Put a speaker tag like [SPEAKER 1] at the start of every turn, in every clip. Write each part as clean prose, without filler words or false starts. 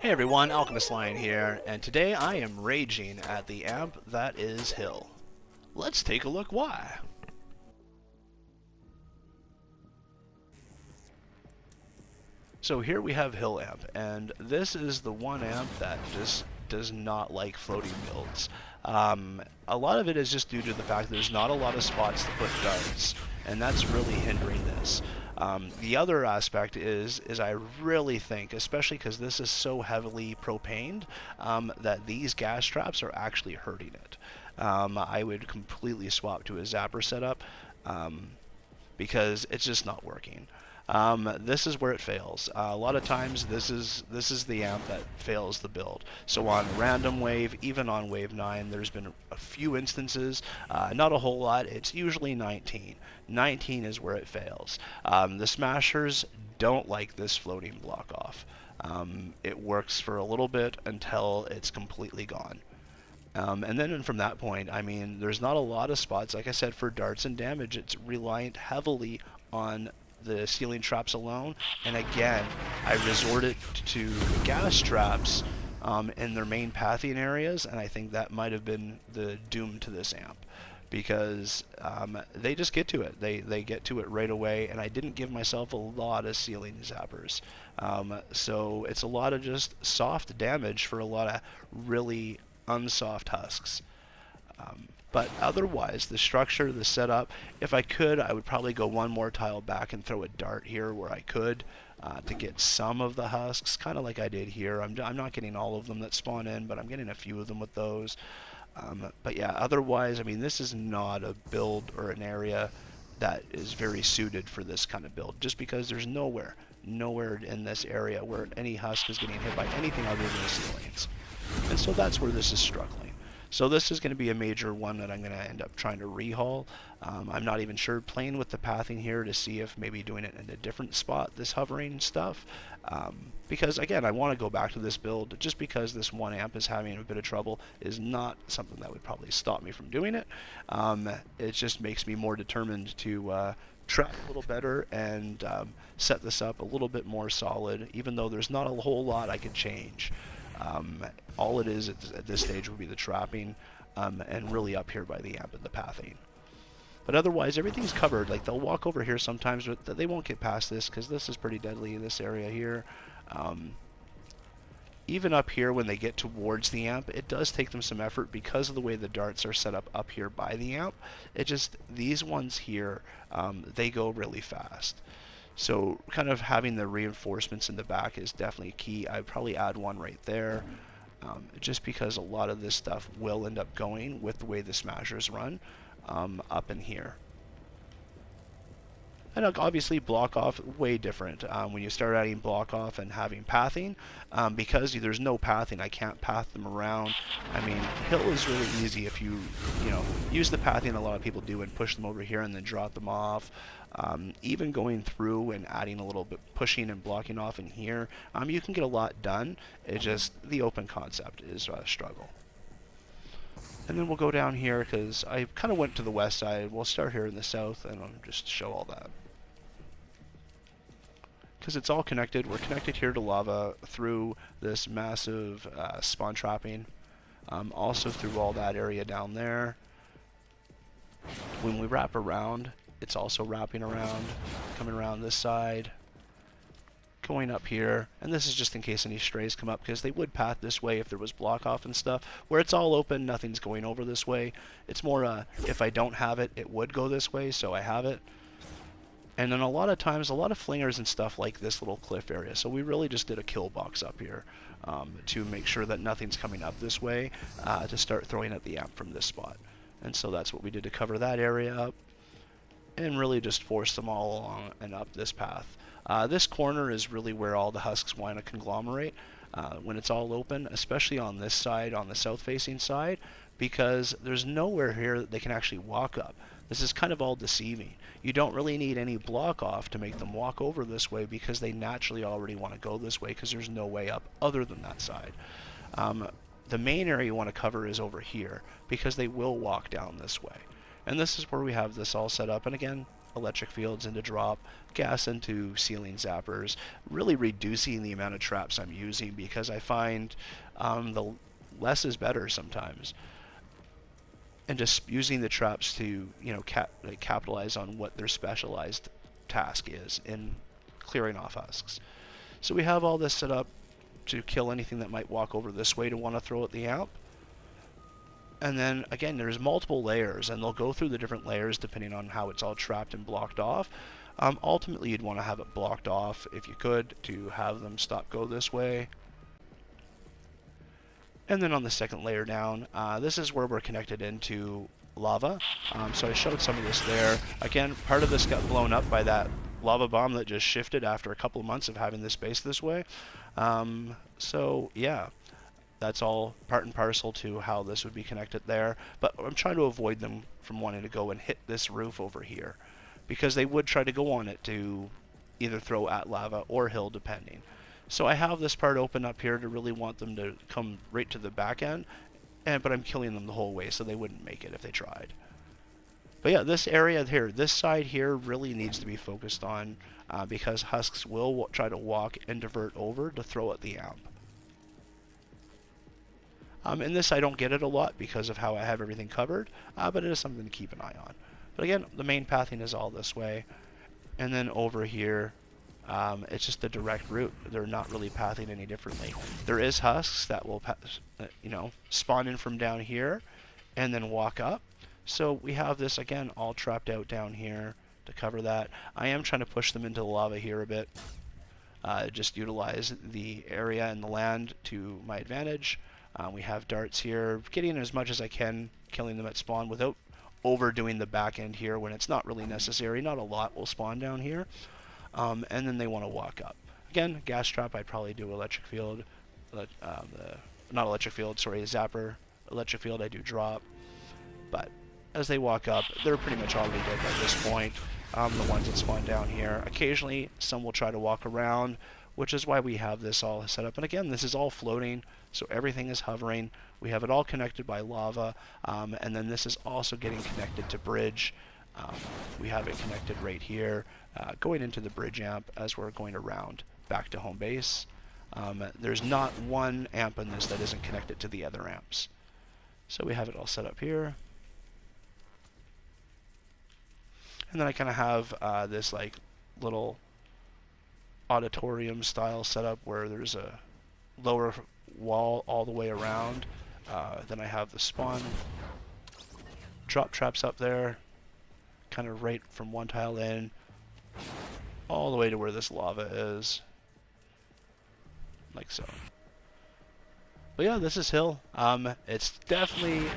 [SPEAKER 1] Hey everyone, Alchemist Lion here, and today I am raging at the amp that is Hill. Let's take a look why. So here we have Hill amp, and this is the one amp that just does not like floating builds. A lot of it is just due to the fact that there's not a lot of spots to put darts, and that's really hindering this. The other aspect is I really think, especially because this is so heavily propaned, that these gas traps are actually hurting it. I would completely swap to a zapper setup because it's just not working. This is where it fails. A lot of times this is the amp that fails the build. So on random wave, even on wave 9, there's been a few instances, not a whole lot. It's usually 19. 19 is where it fails. The smashers don't like this floating block off. It works for a little bit until it's completely gone. And then from that point, I mean, there's not a lot of spots. Like I said, for darts and damage, it's reliant heavily on the ceiling traps alone. And again, I resorted to gas traps in their main pathing areas, and I think that might have been the doom to this amp. Because they just get to it. They get to it right away, and I didn't give myself a lot of ceiling zappers. So it's a lot of just soft damage for a lot of really unsoft husks. But otherwise, the structure, the setup, if I could, I would probably go one more tile back and throw a dart here where I could to get some of the husks, kind of like I did here. I'm not getting all of them that spawn in, but I'm getting a few of them with those. But yeah, otherwise, I mean, this is not a build or an area that is very suited for this kind of build, just because there's nowhere in this area where any husk is getting hit by anything other than the ceilings. And so that's where this is struggling. So this is going to be a major one that I'm going to end up trying to rehaul. I'm not even sure, playing with the pathing here to see if maybe doing it in a different spot, this hovering stuff. Because again, I want to go back to this build. Just because this one amp is having a bit of trouble is not something that would probably stop me from doing it. It just makes me more determined to track a little better and set this up a little bit more solid, even though there's not a whole lot I could change. All it is at this stage would be the trapping, and really up here by the amp and the pathing. But otherwise, everything's covered. Like, they'll walk over here sometimes, but they won't get past this because this is pretty deadly, this area here. Even up here, when they get towards the amp, it does take them some effort because of the way the darts are set up here by the amp. It just, these ones here, they go really fast. So kind of having the reinforcements in the back is definitely key. I'd probably add one right there, just because a lot of this stuff will end up going with the way the smashers run up in here. And obviously block off, way different. When you start adding block off and having pathing, because there's no pathing, I can't path them around. I mean, hill is really easy if you use the pathing a lot of people do and push them over here and then drop them off. Even going through and adding a little bit, pushing and blocking off in here, you can get a lot done. It's just the open concept is a struggle. And then we'll go down here because I kind of went to the west side. We'll start here in the south and I'll just show all that. Because it's all connected. We're connected here to lava through this massive spawn trapping. Also through all that area down there. When we wrap around, it's also wrapping around, coming around this side, going up here, and this is just in case any strays come up, because they would path this way if there was block off and stuff. Where it's all open, nothing's going over this way. It's more if I don't have it, it would go this way, so I have it. And then a lot of times, a lot of flingers and stuff like this little cliff area. So we really just did a kill box up here to make sure that nothing's coming up this way to start throwing at the amp from this spot. And so that's what we did to cover that area up and really just force them all along and up this path. This corner is really where all the husks want to conglomerate when it's all open, especially on this side, on the south-facing side, because there's nowhere here that they can actually walk up. This is kind of all deceiving. You don't really need any block off to make them walk over this way because they naturally already want to go this way because there's no way up other than that side. The main area you want to cover is over here because they will walk down this way. And this is where we have this all set up. And again, electric fields into drop, gas into ceiling zappers, really reducing the amount of traps I'm using, because I find the less is better sometimes. And just using the traps to, you know, capitalize on what their specialized task is in clearing off husks. So we have all this set up to kill anything that might walk over this way to want to throw at the amp. And then again, there's multiple layers, and they'll go through the different layers depending on how it's all trapped and blocked off. Ultimately, you'd want to have it blocked off if you could, to have them stop go this way. And then on the second layer down, this is where we're connected into lava. So I showed some of this there. Again, part of this got blown up by that lava bomb that just shifted after a couple of months of having this base this way. So yeah, that's all part and parcel to how this would be connected there. But I'm trying to avoid them from wanting to go and hit this roof over here, because they would try to go on it to either throw at lava or hill, depending. So I have this part open up here to really want them to come right to the back end, but I'm killing them the whole way, so they wouldn't make it if they tried. But yeah, this area here, this side here really needs to be focused on, because husks will try to walk and divert over to throw at the amp. In this I don't get it a lot because of how I have everything covered, but it is something to keep an eye on. But again, the main pathing is all this way, and then over here, it's just a direct route. They're not really pathing any differently. There is husks that will, you know, spawn in from down here and then walk up. So we have this again all trapped out down here to cover that. I am trying to push them into the lava here a bit. Just utilize the area and the land to my advantage. We have darts here, getting as much as I can, killing them at spawn without overdoing the back end here when it's not really necessary. Not a lot will spawn down here. And then they want to walk up. Again, gas trap, I'd probably do electric field. Not electric field, sorry, zapper. Electric field, I do drop. But as they walk up, they're pretty much already dead by this point. The ones that spawn down here. Occasionally, some will try to walk around, which is why we have this all set up. And again, this is all floating, so everything is hovering. We have it all connected by lava, and then this is also getting connected to bridge. We have it connected right here, going into the bridge amp as we're going around back to home base. There's not one amp in this that isn't connected to the other amps. So we have it all set up here. And then I kind of have this like little auditorium style setup where there's a lower wall all the way around. Then I have the spawn drop traps up there, kind of right from one tile in all the way to where this lava is, like so. But yeah, this is hill. It's definitely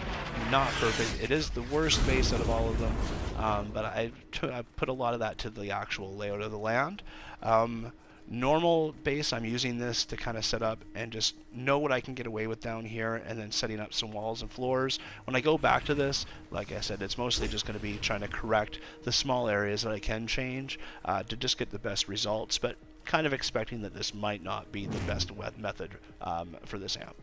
[SPEAKER 1] not perfect. It is the worst base out of all of them, but I put a lot of that to the actual layout of the land. Normal base, I'm using this to kind of set up and just know what I can get away with down here, and then setting up some walls and floors. When I go back to this, like I said, it's mostly just going to be trying to correct the small areas that I can change to just get the best results, but kind of expecting that this might not be the best method for this amp.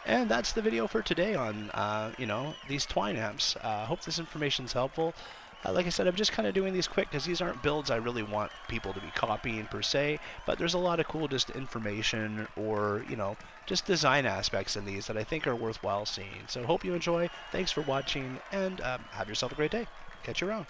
[SPEAKER 1] And that's the video for today on, you know, these Twine amps. Hope this information's helpful. Like I said, I'm just kind of doing these quick because these aren't builds I really want people to be copying per se, but there's a lot of cool just information or, you know, just design aspects in these that I think are worthwhile seeing. So hope you enjoy. Thanks for watching, and have yourself a great day. Catch you around.